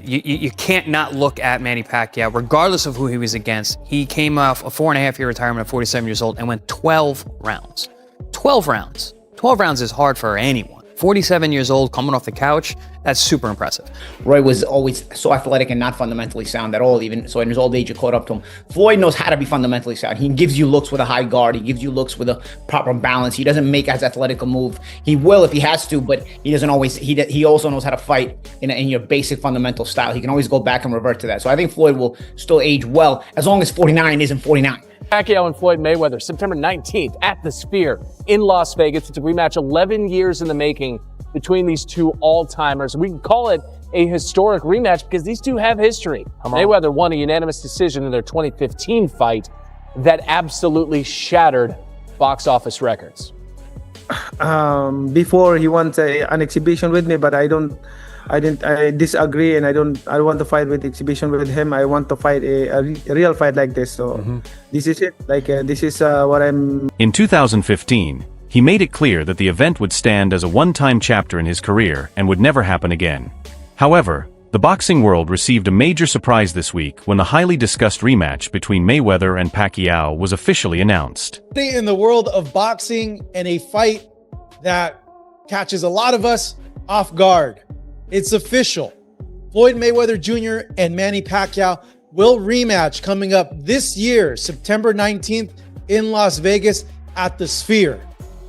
You can't not look at Manny Pacquiao, regardless of who he was against. He came off a 4.5-year retirement at 47 years old and went 12 rounds. 12 rounds. 12 rounds is hard for anyone. 47 years old, coming off the couch, that's super impressive. Roy was always so athletic and not fundamentally sound at all, even so in his old age, it caught up to him. Floyd knows how to be fundamentally sound. He gives you looks with a high guard. He gives you looks with a proper balance. He doesn't make as athletic a move. He will if he has to, but he doesn't always. He also knows how to fight in your basic fundamental style. He can always go back and revert to that. So I think Floyd will still age well as long as 49 isn't 49. Pacquiao and Floyd Mayweather, September 19th at the Sphere in Las Vegas. It's a rematch 11 years in the making between these two all-timers. We can call it a historic rematch because these two have history. Mayweather won a unanimous decision in their 2015 fight that absolutely shattered box office records. Before he wants an exhibition with me, but I disagree, and I don't want to fight with exhibition with him. I want to fight a real fight like this. So this is it. This is what I'm. In 2015, he made it clear that the event would stand as a one-time chapter in his career and would never happen again. However, the boxing world received a major surprise this week when the highly discussed rematch between Mayweather and Pacquiao was officially announced. In the world of boxing, and a fight that catches a lot of us off guard. It's official. Floyd Mayweather Jr. and Manny Pacquiao will rematch coming up this year, September 19th in Las Vegas at the Sphere.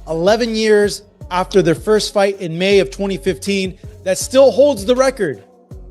11 years after their first fight in May of 2015, that still holds the record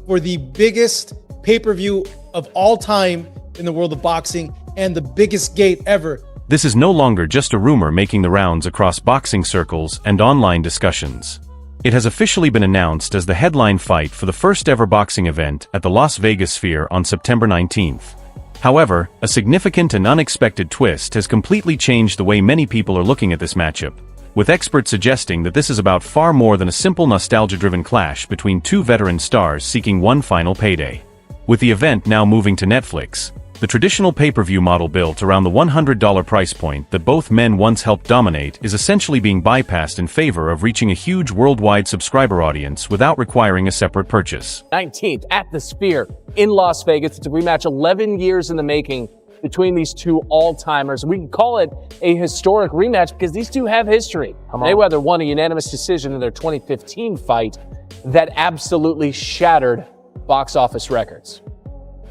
for the biggest pay-per-view of all time in the world of boxing and the biggest gate ever. This is no longer just a rumor making the rounds across boxing circles and online discussions. It has officially been announced as the headline fight for the first ever boxing event at the Las Vegas Sphere on September 19th. However, a significant and unexpected twist has completely changed the way many people are looking at this matchup, with experts suggesting that this is about far more than a simple nostalgia-driven clash between two veteran stars seeking one final payday. With the event now moving to Netflix, the traditional pay-per-view model built around the $100 price point that both men once helped dominate is essentially being bypassed in favor of reaching a huge worldwide subscriber audience without requiring a separate purchase. 19th at the Sphere in Las Vegas. It's a rematch 11 years in the making between these two all-timers. We can call it a historic rematch because these two have history. Mayweather won a unanimous decision in their 2015 fight that absolutely shattered box office records.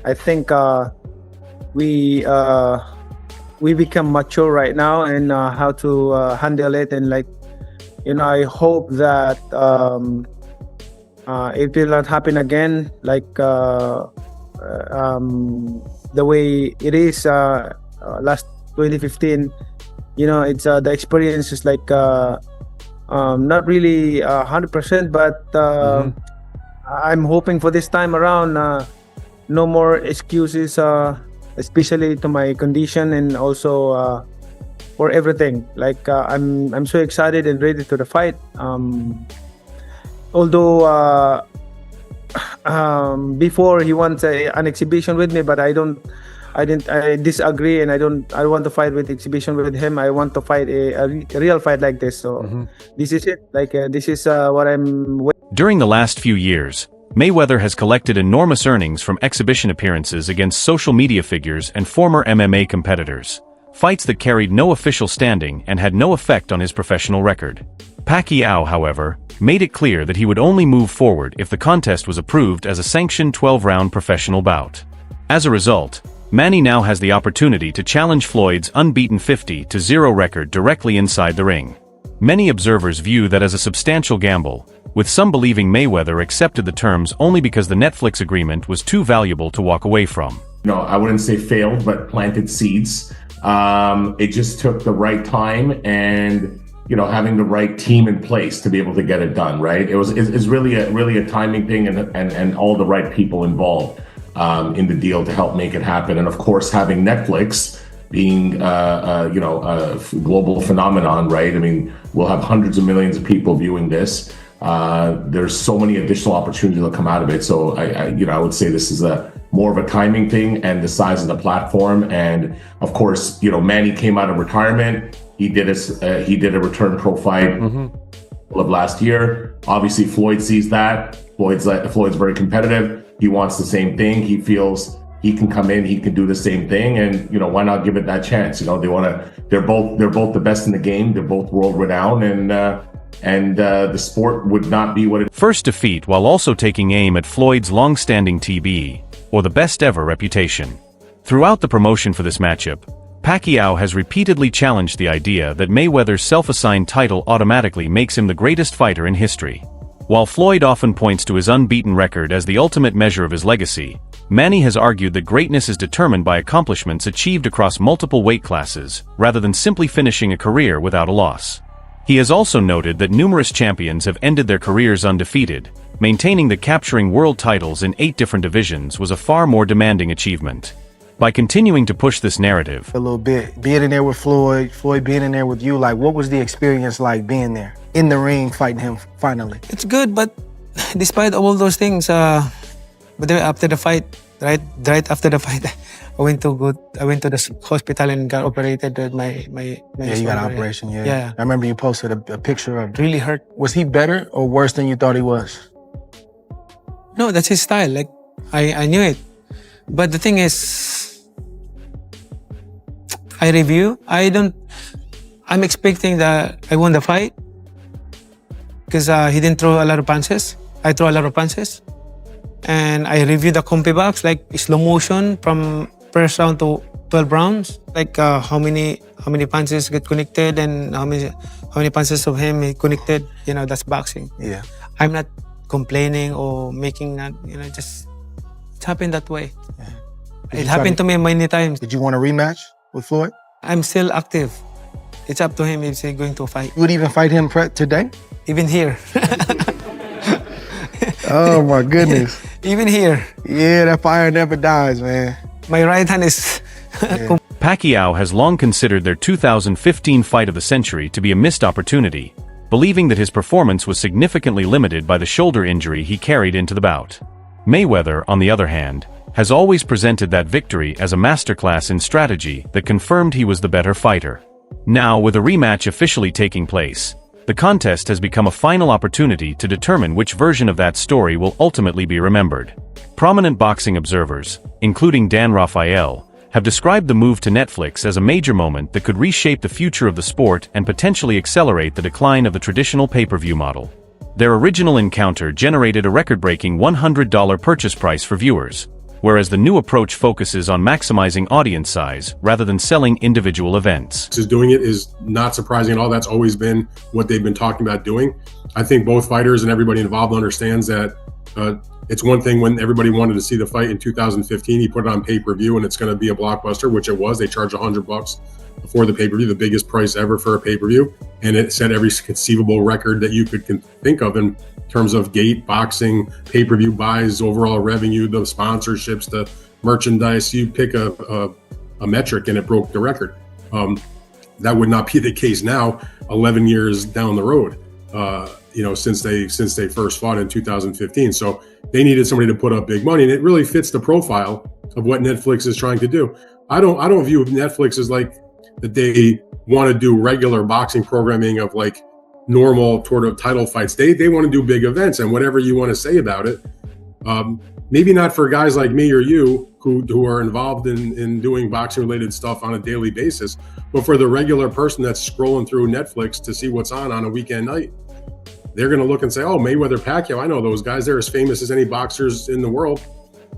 I think we become mature right now and how to handle it, and I hope that it will not happen again the way it is last 2015. It's the experience is not really 100%, but I'm hoping for this time around no more excuses, especially to my condition and also for everything. I'm so excited and ready to the fight. Although before he wants an exhibition with me, but I disagree, and I want to fight with exhibition with him. I want to fight a real fight like this. So this is it. This is what I'm. During the last few years, Mayweather has collected enormous earnings from exhibition appearances against social media figures and former MMA competitors, fights that carried no official standing and had no effect on his professional record. Pacquiao, however, made it clear that he would only move forward if the contest was approved as a sanctioned 12-round professional bout. As a result, Manny now has the opportunity to challenge Floyd's unbeaten 50-0 record directly inside the ring. Many observers view that as a substantial gamble, with some believing Mayweather accepted the terms only because the Netflix agreement was too valuable to walk away from. I wouldn't say failed, but planted seeds. It just took the right time and having the right team in place to be able to get it done, right? It's really a timing thing and all the right people involved in the deal to help make it happen. And of course, having Netflix being a global phenomenon, right? I mean, we'll have hundreds of millions of people viewing this. There's so many additional opportunities that come out of it. So I would say this is more of a timing thing and the size of the platform. And of course, Manny came out of retirement. He did a return pro fight of last year. Obviously, Floyd sees that. Floyd's very competitive. He wants the same thing. He feels he can come in, he can do the same thing, and why not give it that chance? They're both the best in the game. They're both world renowned, and the sport would not be what it. First defeat while also taking aim at Floyd's long-standing TB, or the best ever reputation. Throughout the promotion for this matchup, Pacquiao has repeatedly challenged the idea that Mayweather's self-assigned title automatically makes him the greatest fighter in history. While Floyd often points to his unbeaten record as the ultimate measure of his legacy, Manny has argued that greatness is determined by accomplishments achieved across multiple weight classes, rather than simply finishing a career without a loss. He has also noted that numerous champions have ended their careers undefeated, maintaining that capturing world titles in 8 different divisions was a far more demanding achievement. By continuing to push this narrative, a little bit, being in there with Floyd being in there with you, like what was the experience like being there, in the ring, fighting him finally? It's good, but despite all those things, but then after the fight, right after the fight, I went to the hospital and got operated with my Yeah, you got an operation, yeah. Yeah. I remember you posted a picture of. Really hurt. Was he better or worse than you thought he was? No, that's his style. Like, I knew it. But the thing is, I'm expecting that I won the fight because he didn't throw a lot of punches. I threw a lot of punches. And I reviewed the compy box, like slow motion from first round to 12 rounds. Like how many punches get connected and how many punches of him he connected. That's boxing. Yeah. I'm not complaining or making that, just it happened that way. Yeah. It happened to me many times. Did you want a rematch with Floyd? I'm still active. It's up to him if he's going to fight. You would even fight him today? Even here. Oh my goodness. Even here. Yeah, that fire never dies, man. My right hand is... Pacquiao has long considered their 2015 fight of the century to be a missed opportunity, believing that his performance was significantly limited by the shoulder injury he carried into the bout. Mayweather, on the other hand, has always presented that victory as a masterclass in strategy that confirmed he was the better fighter. Now, with a rematch officially taking place, the contest has become a final opportunity to determine which version of that story will ultimately be remembered. Prominent boxing observers, including Dan Rafael, have described the move to Netflix as a major moment that could reshape the future of the sport and potentially accelerate the decline of the traditional pay-per-view model. Their original encounter generated a record-breaking $100 purchase price for viewers, whereas the new approach focuses on maximizing audience size rather than selling individual events. Just doing it is not surprising at all. That's always been what they've been talking about doing. I think both fighters and everybody involved understands that it's one thing when everybody wanted to see the fight in 2015, he put it on pay-per-view and it's going to be a blockbuster, which it was. They charged $100 for the pay-per-view, the biggest price ever for a pay-per-view. And it set every conceivable record that you could think of in terms of gate, boxing, pay-per-view buys, overall revenue, the sponsorships, the merchandise. You pick a metric and it broke the record. That would not be the case now, 11 years down the road, since they first fought in 2015. So they needed somebody to put up big money, and it really fits the profile of what Netflix is trying to do. I don't view Netflix as like that they want to do regular boxing programming of like normal sort of title fights. They want to do big events, and whatever you want to say about it, maybe not for guys like me or you who are involved in doing boxing related stuff on a daily basis, but for the regular person that's scrolling through Netflix to see what's on a weekend night. They're going to look and say, oh, Mayweather, Pacquiao, I know those guys. They're as famous as any boxers in the world.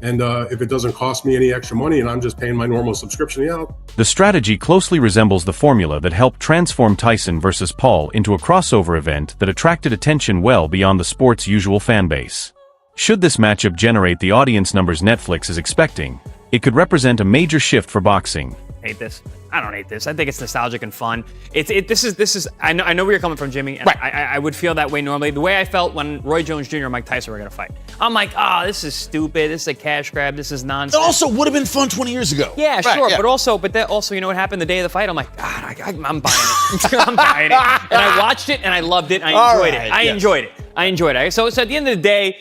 And if it doesn't cost me any extra money and I'm just paying my normal subscription, The strategy closely resembles the formula that helped transform Tyson versus Paul into a crossover event that attracted attention well beyond the sport's usual fan base. Should this matchup generate the audience numbers Netflix is expecting, it could represent a major shift for boxing. Hate this. I don't hate this. I think it's nostalgic and fun. This is. I know where you're coming from, Jimmy. And Right. I would feel that way normally. The way I felt when Roy Jones Jr. and Mike Tyson were gonna fight. I'm like, this is stupid. This is a cash grab. This is It nonsense. also would have been fun 20 years ago. Yeah, Right, sure. yeah. But that also, you know what happened the day of the fight? I'm like, God, I'm buying it. I'm buying it. And I watched it and I loved it. And I enjoyed it. I enjoyed it. So at the end of the day,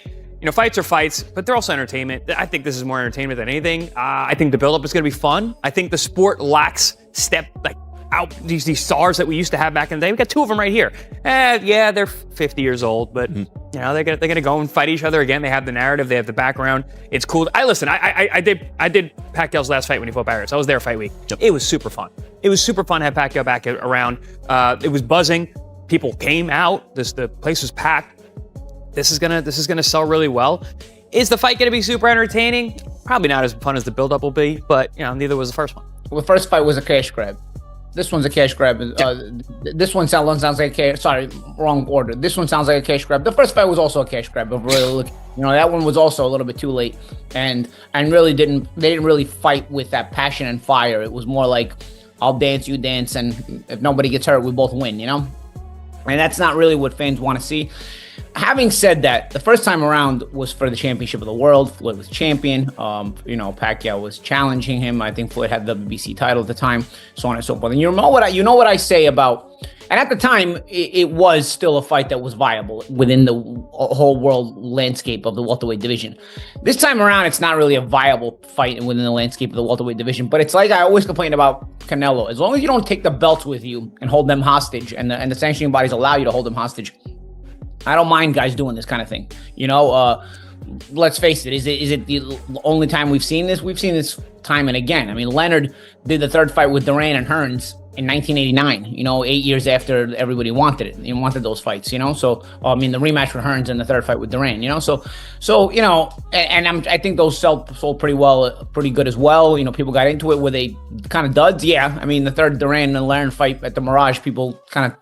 fights are fights, but they're also entertainment. I think this is more entertainment than anything. I think the build-up is going to be fun. I think the sport lacks these stars that we used to have back in the day. We got two of them right here. Yeah, they're 50 years old, but you know they're gonna go and fight each other again. They have the narrative, they have the background. It's cool. I did Pacquiao's last fight when he fought Barrios. I was there fight week. It was super fun. It was super fun to have Pacquiao back around. It was buzzing. People came out. The place was packed. This is gonna sell really well. Is the fight gonna be super entertaining? Probably not as fun as the build-up will be, but you know neither was the first one. Well, the first fight was a cash grab. This one's a cash grab. This one sounds like a cash. Sorry, wrong order. This one sounds like a cash grab. The first fight was also a cash grab. But really, you know, that one was also a little bit too late, and really they didn't really fight with that passion and fire. It was more like, I'll dance, you dance, and if nobody gets hurt, we both win. You know, and that's not really what fans want to see. Having said that, the first time around was for the championship of the world. Floyd was champion. You know, Pacquiao was challenging him. I think Floyd had the WBC title at the time, so on and so forth. And you know what I say about, and at the time, it was still a fight that was viable within the whole world landscape of the welterweight division. This time around, it's not really a viable fight within the landscape of the welterweight division. But it's like I always complain about Canelo. As long as you don't take the belts with you and hold them hostage, and the sanctioning bodies allow you to hold them hostage, I don't mind guys doing this kind of thing. You know, let's face it. Is it the only time we've seen this? We've seen this time and again. I mean, Leonard did the third fight with Duran and Hearns in 1989. You know, 8 years after everybody wanted it. They wanted those fights. You know, so I mean, the rematch with Hearns and the third fight with Duran. You know, so you know, and I think those sold pretty well, pretty good as well. You know, people got into it. Were they kind of duds? Yeah. I mean, the third Duran and Leonard fight at the Mirage, people kind of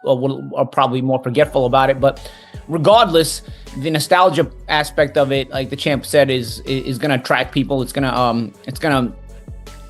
are probably more forgetful about it, but regardless, the nostalgia aspect of it, like the champ said, is going to attract people. It's gonna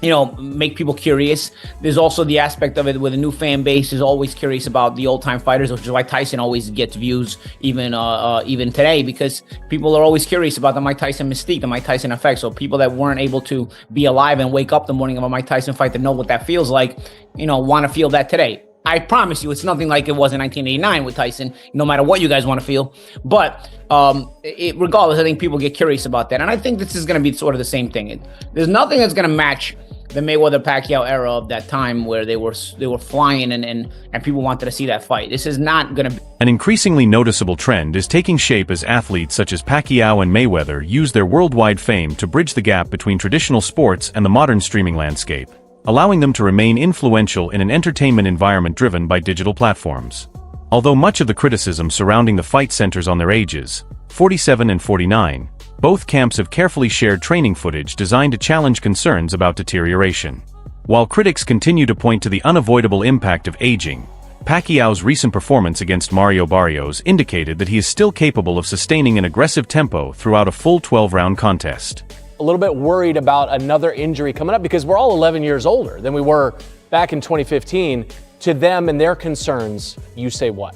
you know, make people curious. There's also the aspect of it where the new fan base is always curious about the old time fighters, which is why Tyson always gets views even today, because people are always curious about the Mike Tyson mystique, the Mike Tyson effect. So people that weren't able to be alive and wake up the morning of a Mike Tyson fight to know what that feels like, you know, want to feel that today. I promise you, it's nothing like it was in 1989 with Tyson, no matter what you guys want to feel. But regardless, I think people get curious about that. And I think this is going to be sort of the same thing. There's nothing that's going to match the Mayweather-Pacquiao era of that time where they were flying and people wanted to see that fight. This is not going to be. An increasingly noticeable trend is taking shape as athletes such as Pacquiao and Mayweather use their worldwide fame to bridge the gap between traditional sports and the modern streaming landscape, allowing them to remain influential in an entertainment environment driven by digital platforms. Although much of the criticism surrounding the fight centers on their ages, 47 and 49, both camps have carefully shared training footage designed to challenge concerns about deterioration. While critics continue to point to the unavoidable impact of aging, Pacquiao's recent performance against Mario Barrios indicated that he is still capable of sustaining an aggressive tempo throughout a full 12-round contest. A little bit worried about another injury coming up because we're all 11 years older than we were back in 2015. To them and their concerns, you say what?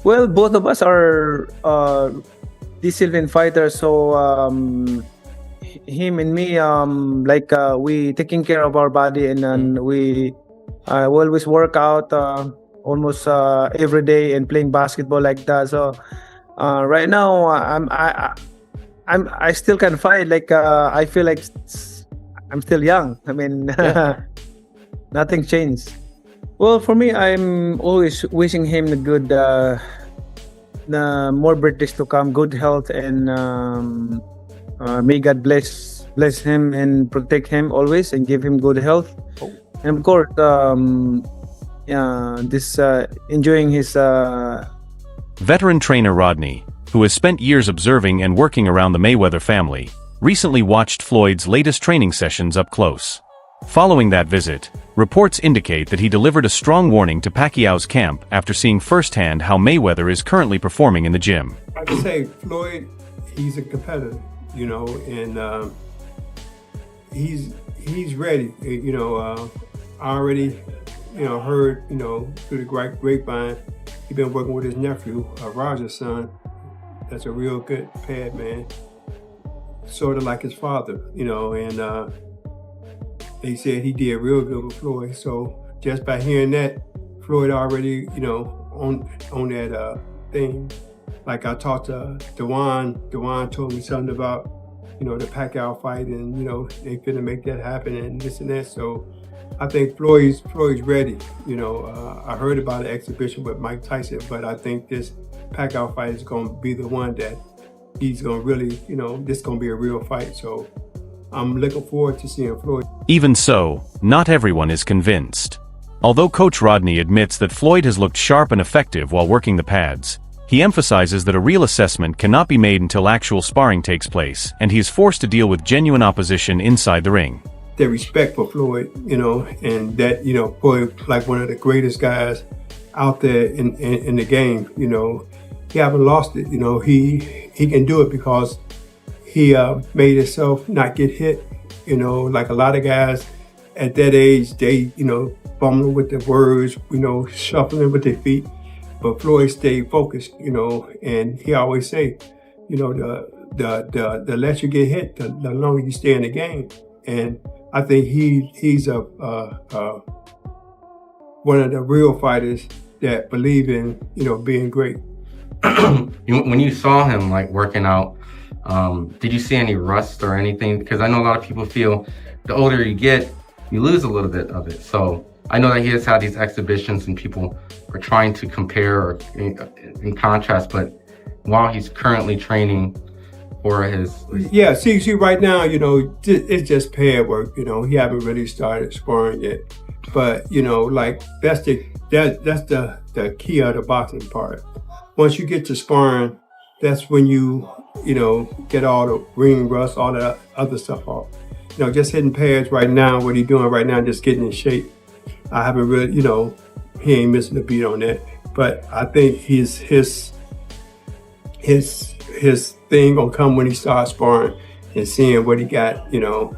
Well, both of us are disciplined fighters, so him and me, we taking care of our body, and we always work out almost every day and playing basketball like that. So right now, I still can fight. Like I feel like I'm still young. I mean, nothing changed. Well, for me, I'm always wishing him the good, more birthdays to come, good health, and may God bless him and protect him always, and give him good health. And of course, enjoying his. Veteran trainer Rodney, who has spent years observing and working around the Mayweather family, recently watched Floyd's latest training sessions up close. Following that visit, reports indicate that he delivered a strong warning to Pacquiao's camp after seeing firsthand how Mayweather is currently performing in the gym. I can say Floyd, he's a competitor, you know, and he's ready. You know, I already, you know, heard, you know, through the grapevine, he's been working with his nephew, Roger's son. That's a real good pad man, sort of like his father, you know, and they said he did real good with Floyd. So just by hearing that, Floyd already, you know, on that thing. Like I talked to Dewan told me something about, you know, the Pacquiao fight, and, you know, they finna make that happen and this and that. So I think Floyd's ready. You know, I heard about an exhibition with Mike Tyson, but I think this Pacquiao fight is going to be the one that he's going to really, you know, this is going to be a real fight. So I'm looking forward to seeing Floyd. Even so, not everyone is convinced. Although Coach Rodney admits that Floyd has looked sharp and effective while working the pads, he emphasizes that a real assessment cannot be made until actual sparring takes place, and he is forced to deal with genuine opposition inside the ring. The respect for Floyd, you know, and that, you know, Floyd, like one of the greatest guys out there in the game, you know, he haven't lost it. You know, he can do it because he made himself not get hit. You know, like a lot of guys at that age, they, you know, fumbling with their words, you know, shuffling with their feet. But Floyd stayed focused, you know, and he always say, you know, the less you get hit, the longer you stay in the game. And I think he's one of the real fighters that believe in, you know, being great. When you saw him like working out, did you see any rust or anything? Because I know a lot of people feel the older you get, you lose a little bit of it. So I know that he has had these exhibitions and people are trying to compare or in contrast, but while he's currently training for his... Yeah, see right now, you know, it's just pad work, you know, he haven't really started sparring yet. But, you know, like that's the key of the boxing part. Once you get to sparring, that's when you know, get all the ring rust, all that other stuff off. You know, just hitting pads right now, what he's doing right now, just getting in shape. I haven't really, you know, he ain't missing a beat on that. But I think his thing gonna come when he starts sparring and seeing what he got, you know,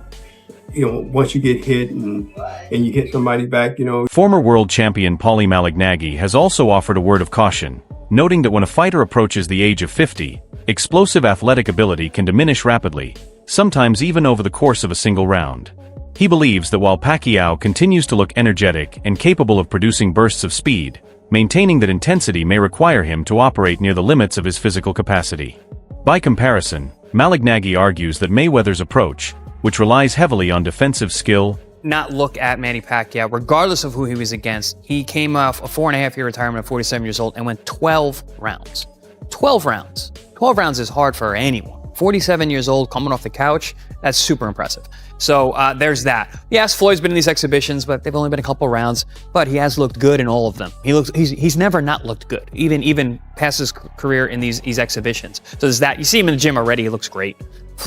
once you get hit and you hit somebody back, you know. Former world champion Paulie Malignaggi has also offered a word of caution, noting that when a fighter approaches the age of 50, explosive athletic ability can diminish rapidly, sometimes even over the course of a single round. He believes that while Pacquiao continues to look energetic and capable of producing bursts of speed, maintaining that intensity may require him to operate near the limits of his physical capacity. By comparison, Malignaggi argues that Mayweather's approach, which relies heavily on defensive skill, not look at Manny Pacquiao, regardless of who he was against. He came off a 4.5-year retirement at 47 years old and went 12 rounds. 12 rounds. 12 rounds is hard for anyone. 47 years old, coming off the couch, that's super impressive. So there's that. Yes, Floyd's been in these exhibitions, but they've only been a couple rounds, but he has looked good in all of them. He's never not looked good, even past his career in these exhibitions. So there's that. You see him in the gym already, he looks great.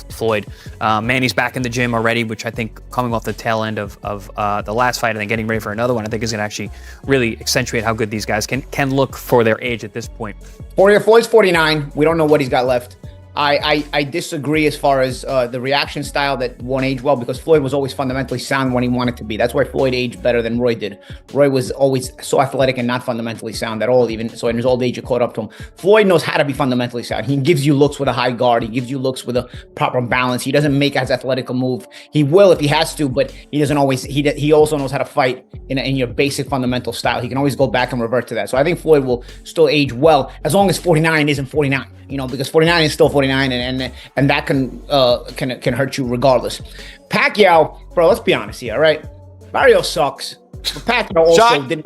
Floyd. Manny's back in the gym already, which I think coming off the tail end of the last fight and then getting ready for another one, I think is going to actually really accentuate how good these guys can look for their age at this point. Floyd's 49. We don't know what he's got left. I disagree as far as the reaction style that won't age well, because Floyd was always fundamentally sound when he wanted to be. That's why Floyd aged better than Roy did. Roy was always so athletic and not fundamentally sound at all, even so in his old age it caught up to him. Floyd knows how to be fundamentally sound. He gives you looks with a high guard. He gives you looks with a proper balance. He doesn't make as athletic a move. He will if he has to, but he doesn't always. He also knows how to fight in your basic fundamental style. He can always go back and revert to that. So I think Floyd will still age well as long as 49 isn't 49. You know, because 49 is still 49, and that can hurt you regardless. Pacquiao, bro, let's be honest here, all right? Barrios sucks. But Pacquiao also didn't.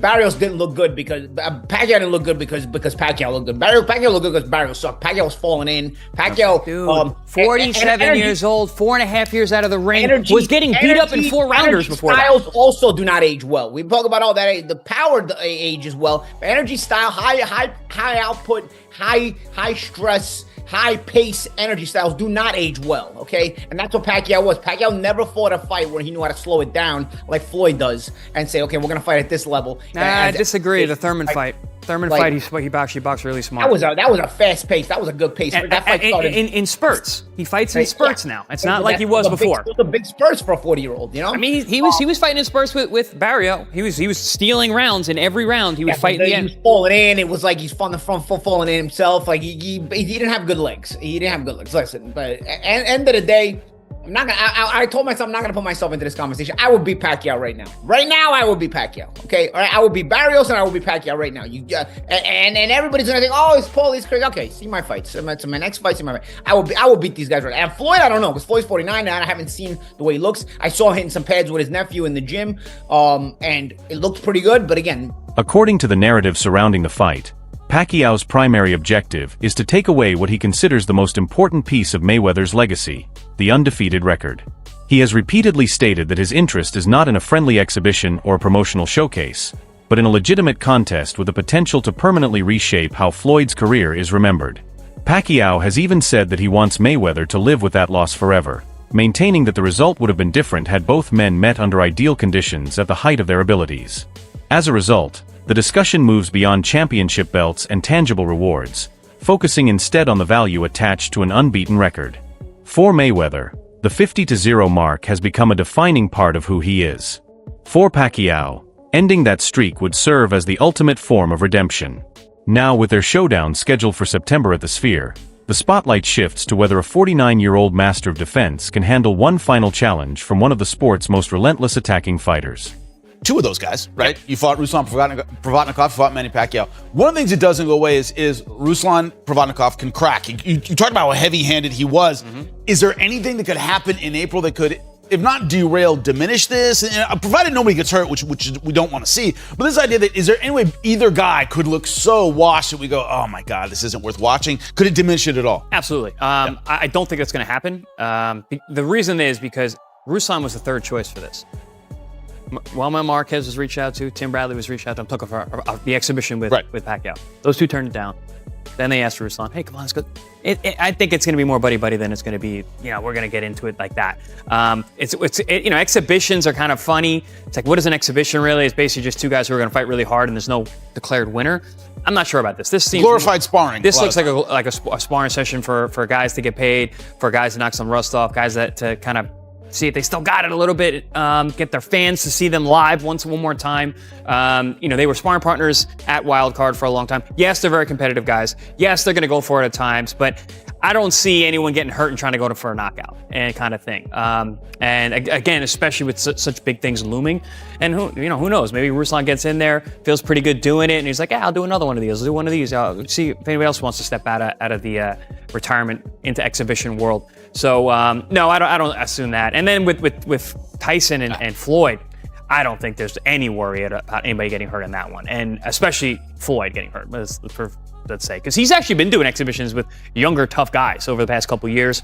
Barrios didn't look good because Pacquiao didn't look good because Pacquiao looked good. Pacquiao looked good because Barrios sucked. Pacquiao was falling in. Pacquiao, dude, 47 years old, 4.5 years out of the ring, was getting beat up in 4 rounders before styles that. Also do not age well. We talk about all that. The power ages well. But energy style, high output, high stress, high pace energy styles do not age well, okay? And that's what Pacquiao was. Pacquiao never fought a fight where he knew how to slow it down like Floyd does and say, okay, we're going to fight at this level. I disagree. The Thurman fight. Fight, he actually boxed really smart. That was a fast pace. That was a good pace. That fight started in spurts. He fights in spurts now. It's not like he was before. Those are big spurts for a 40-year-old, you know? I mean, he was fighting in spurts with Barrio. He was stealing rounds in every round. He would fight in the end. He was falling in. It was like he's from the front falling in himself. Like he didn't have good legs. He didn't have good legs. Listen, but at the end of the day, I'm not gonna. I told myself I'm not gonna put myself into this conversation. I would beat Pacquiao right now. Right now, I would beat Pacquiao. Okay, all right. I would beat Barrios and I would beat Pacquiao right now. And everybody's gonna think, oh, it's Paul, he's crazy. Okay, see my fights. So my next fight, see my fight. I will beat these guys right now. And Floyd, I don't know, because Floyd's 49 and I haven't seen the way he looks. I saw him hitting some pads with his nephew in the gym, and it looked pretty good. But again, according to the narrative surrounding the fight, Pacquiao's primary objective is to take away what he considers the most important piece of Mayweather's legacy, the undefeated record. He has repeatedly stated that his interest is not in a friendly exhibition or promotional showcase, but in a legitimate contest with the potential to permanently reshape how Floyd's career is remembered. Pacquiao has even said that he wants Mayweather to live with that loss forever, maintaining that the result would have been different had both men met under ideal conditions at the height of their abilities. As a result, the discussion moves beyond championship belts and tangible rewards, focusing instead on the value attached to an unbeaten record. For Mayweather, the 50-0 mark has become a defining part of who he is. For Pacquiao, ending that streak would serve as the ultimate form of redemption. Now, with their showdown scheduled for September at the Sphere, the spotlight shifts to whether a 49-year-old master of defense can handle one final challenge from one of the sport's most relentless attacking fighters. Two of those guys, right? You fought Ruslan Provodnikov, you fought Manny Pacquiao. One of the things that doesn't go away is Ruslan Provodnikov can crack. You talked about how heavy-handed he was. Is there anything that could happen in April that could, if not derail, diminish this? And provided nobody gets hurt, which we don't want to see. But this idea that, is there any way either guy could look so washed that we go, oh my God, this isn't worth watching? Could it diminish it at all? Absolutely. I don't think that's going to happen. The reason is because Ruslan was the third choice for this. Wilma Marquez was reached out to, Tim Bradley was reached out to. I'm talking for the exhibition with Pacquiao. Those two turned it down. Then they asked Ruslan, hey, come on, let's go. I think it's going to be more buddy-buddy than it's going to be, we're going to get into it like that. Exhibitions are kind of funny. It's like, what is an exhibition really? It's basically just two guys who are going to fight really hard and there's no declared winner. I'm not sure about this. This seems glorified sparring. This looks like a sparring session for guys to get paid, for guys to knock some rust off, guys that to kind of see if they still got it a little bit, get their fans to see them live one more time. They were sparring partners at Wildcard for a long time. Yes, they're very competitive guys. Yes, they're going to go for it at times, but I don't see anyone getting hurt and trying to go for a knockout and kind of thing. And again, especially with such big things looming. And who knows? Maybe Ruslan gets in there, feels pretty good doing it, and he's like, yeah, I'll do another one of these. I'll do one of these. I'll see if anybody else wants to step out of the retirement into exhibition world. So no, I don't assume that. And then with Tyson and Floyd, I don't think there's any worry about anybody getting hurt in that one, and especially Floyd getting hurt. Let's say, because he's actually been doing exhibitions with younger, tough guys over the past couple years.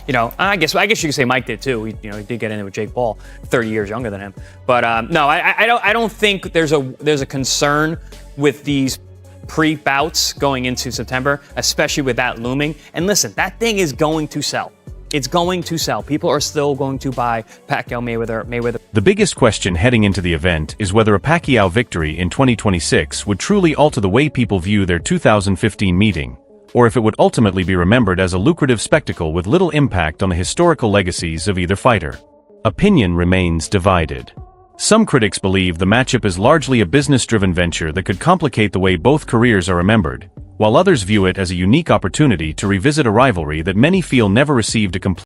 I guess you could say Mike did too. He did get in there with Jake Paul, 30 years younger than him. But no, I don't think there's a concern with these pre-bouts going into September, especially with that looming. And listen, that thing is going to sell. It's going to sell. People are still going to buy Pacquiao Mayweather. The biggest question heading into the event is whether a Pacquiao victory in 2026 would truly alter the way people view their 2015 meeting, or if it would ultimately be remembered as a lucrative spectacle with little impact on the historical legacies of either fighter. Opinion remains divided. Some critics believe the matchup is largely a business-driven venture that could complicate the way both careers are remembered, while others view it as a unique opportunity to revisit a rivalry that many feel never received a complete